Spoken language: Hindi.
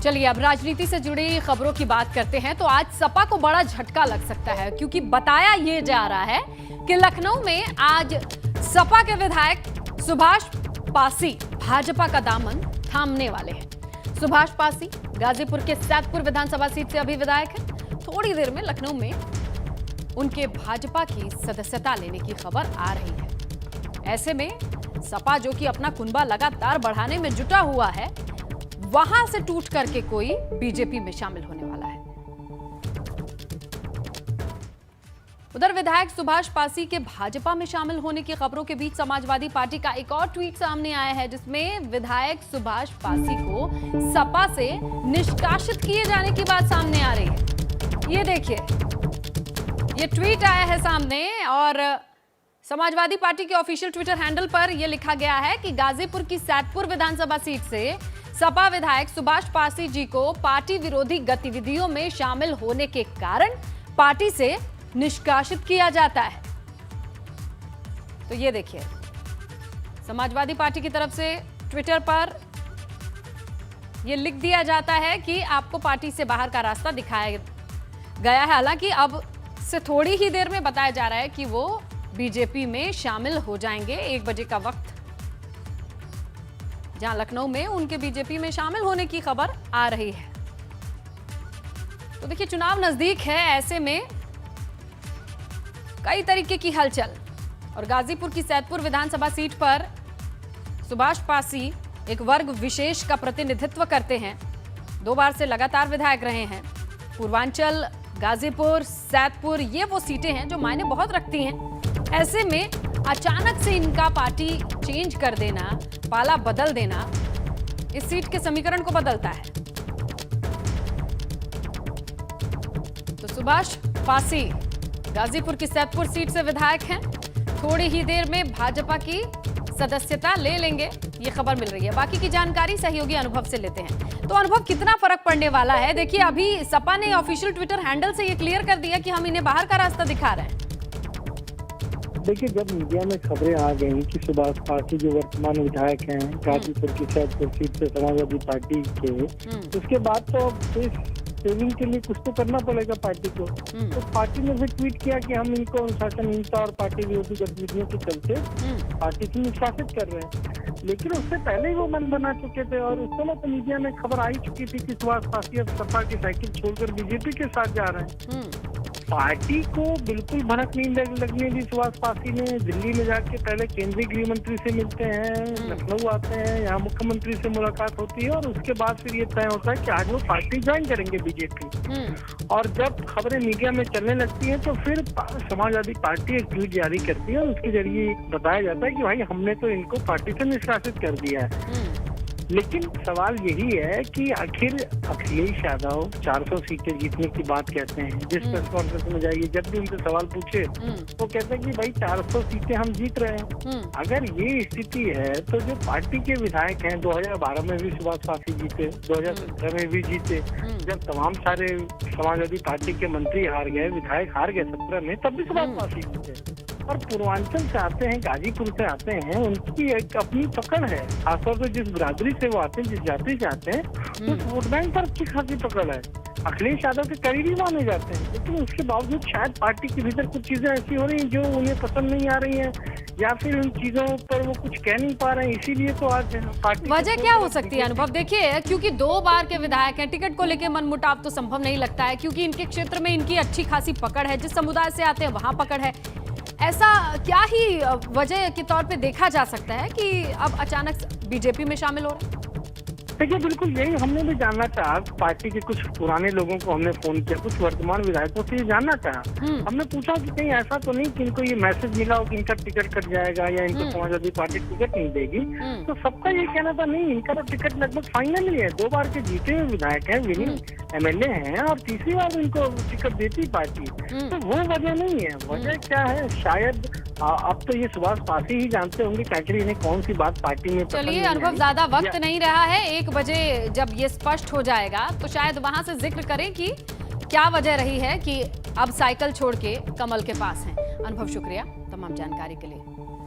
चलिए अब राजनीति से जुड़ी खबरों की बात करते हैं। तो आज सपा को बड़ा झटका लग सकता है, क्योंकि बताया ये जा रहा है कि लखनऊ में आज सपा के विधायक सुभाष पासी भाजपा का दामन थामने वाले हैं। सुभाष पासी गाजीपुर के सैदपुर विधानसभा सीट से अभी विधायक हैं। थोड़ी देर में लखनऊ में उनके भाजपा की सदस्यता लेने की खबर आ रही है। ऐसे में सपा, जो कि अपना कुनबा लगातार बढ़ाने में जुटा हुआ है, वहां से टूट करके कोई बीजेपी में शामिल होने वाला है। उधर विधायक सुभाष पासी के भाजपा में शामिल होने की खबरों के बीच समाजवादी पार्टी का एक और ट्वीट सामने आया है, जिसमें विधायक सुभाष पासी को सपा से निष्कासित किए जाने की बात सामने आ रही है। ये देखिए, ये ट्वीट आया है सामने और समाजवादी पार्टी के ऑफिशियल ट्विटर हैंडल पर यह लिखा गया है कि गाजीपुर की सैदपुर विधानसभा सीट से सपा विधायक सुभाष पासी जी को पार्टी विरोधी गतिविधियों में शामिल होने के कारण पार्टी से निष्कासित किया जाता है। तो ये देखिए, समाजवादी पार्टी की तरफ से ट्विटर पर यह लिख दिया जाता है कि आपको पार्टी से बाहर का रास्ता दिखाया गया है। हालांकि अब से थोड़ी ही देर में बताया जा रहा है कि वो बीजेपी में शामिल हो जाएंगे। 1 बजे का वक्त, जहां लखनऊ में उनके बीजेपी में शामिल होने की खबर आ रही है। तो देखिए, चुनाव नजदीक है, ऐसे में कई तरीके की हलचल। और गाजीपुर की सैदपुर विधानसभा सीट पर सुभाष पासी एक वर्ग विशेष का प्रतिनिधित्व करते हैं। 2 बार से लगातार विधायक रहे हैं। पूर्वांचल, गाजीपुर, सैदपुर, ये वो सीटें हैं जो मायने बहुत रखती हैं। ऐसे में अचानक से इनका पार्टी चेंज कर देना, पाला बदल देना, इस सीट के समीकरण को बदलता है। तो सुभाष पासी गाजीपुर की सैदपुर सीट से विधायक हैं। थोड़ी ही देर में भाजपा की सदस्यता ले लेंगे, ये खबर मिल रही है। बाकी की जानकारी सहयोगी अनुभव से लेते हैं। तो अनुभव, कितना फर्क पड़ने वाला है? देखिए, अभी सपा ने ऑफिशियल ट्विटर हैंडल से ये क्लियर कर दिया कि हम इन्हें बाहर का रास्ता दिखा रहे हैं। देखिए, जब मीडिया में खबरें आ गई कि सुभाष पासी जो वर्तमान विधायक हैं गाजीपुर की सैदपुर सीट से समाजवादी पार्टी के, उसके बाद तो सेविंग के लिए कुछ तो करना पड़ेगा पार्टी को। तो पार्टी ने भी ट्वीट किया कि हम इनको अनुशासनहीनता और पार्टी विरोधी गतिविधियों के चलते पार्टी से निष्कासित कर रहे हैं। लेकिन उससे पहले ही वो मन बना चुके थे और उस समय तो मीडिया में खबर आई चुकी थी कि सुभाष पासी अब सपा की साइकिल छोड़कर बीजेपी के साथ जा रहे हैं। पार्टी को बिल्कुल भनक नहीं लगने दी। सुभाष पासी ने दिल्ली में जाके पहले केंद्रीय गृह मंत्री से मिलते हैं, लखनऊ आते हैं, यहाँ मुख्यमंत्री से मुलाकात होती है और उसके बाद फिर ये तय होता है कि आज वो पार्टी ज्वाइन करेंगे बीजेपी। और जब खबरें मीडिया में चलने लगती हैं तो फिर समाजवादी पार्टी एक ट्वीट जारी करती है और उसके जरिए बताया जाता है कि भाई हमने तो इनको पार्टी से निष्कासित कर दिया है। लेकिन सवाल यही है कि आखिर अखिलेश यादव 400 सीटें जीतने की बात कहते हैं। जिस प्रेस कॉन्फ्रेंस में जाइए, जब भी उनसे सवाल पूछे तो कहते हैं कि भाई 400 सीटें हम जीत रहे हैं। अगर ये स्थिति है तो जो पार्टी के विधायक हैं, 2012 में भी सुभाष पासी जीते, 2017 में भी जीते, जब तमाम सारे समाजवादी पार्टी के मंत्री हार गए, विधायक हार गए 17 में, तब भी सुभाष पासी जीते। और पूर्वांचल से आते हैं, गाजीपुर से आते हैं, उनकी एक अपनी पकड़ है। खासतौर पर जिस बिरादरी से वो आते हैं, जिस जाति से आते हैं, उस वोट बैंक पर अच्छी खासी पकड़ है। अखिलेश यादव के करीबी माने जाते हैं, लेकिन उसके बावजूद शायद पार्टी के भीतर कुछ चीजें ऐसी हो रही हैं जो उन्हें पसंद नहीं आ रही हैं, या फिर उन चीजों पर वो कुछ कह नहीं पा रहे हैं। इसीलिए तो आज पार्टी वजह क्या हो सकती है अनुभव? देखिए, क्योंकि 2 बार के विधायक हैं, टिकट को लेकर मनमुटाव तो संभव नहीं लगता है, क्योंकि इनके क्षेत्र में इनकी अच्छी खासी पकड़ है। जिस समुदाय से आते हैं वहां पकड़ है। ऐसा क्या ही वजह के तौर पे देखा जा सकता है कि अब अचानक बीजेपी में शामिल हो रहे हैं? देखिए, बिल्कुल यही हमने भी जानना चाहा। पार्टी के कुछ पुराने लोगों को हमने फोन किया, कुछ वर्तमान विधायकों से ये जानना चाहा। हमने पूछा कि कहीं ऐसा तो नहीं कि इनको ये मैसेज मिला हो कि इनका टिकट कट जाएगा या इनको समाजवादी पार्टी टिकट नहीं देगी। तो सबका ये कहना था नहीं, इनका तो टिकट लगभग फाइनल ही है। 2 बार के जीते हुए विधायक हैं, विनिंग एमएलए हैं और तीसरी बार इनको टिकट देती पार्टी। तो वो वजह नहीं है। वजह क्या है? शायद अब तो ये सुभाष पासी ही जानते होंगे कि आखिर इन्हें कौन सी बात पार्टी में। चलिए अनुभव, ज्यादा वक्त नहीं रहा है। 1 बजे जब ये स्पष्ट हो जाएगा तो शायद वहां से जिक्र करें कि क्या वजह रही है कि अब साइकिल छोड़ के कमल के पास हैं। अनुभव, शुक्रिया तमाम जानकारी के लिए।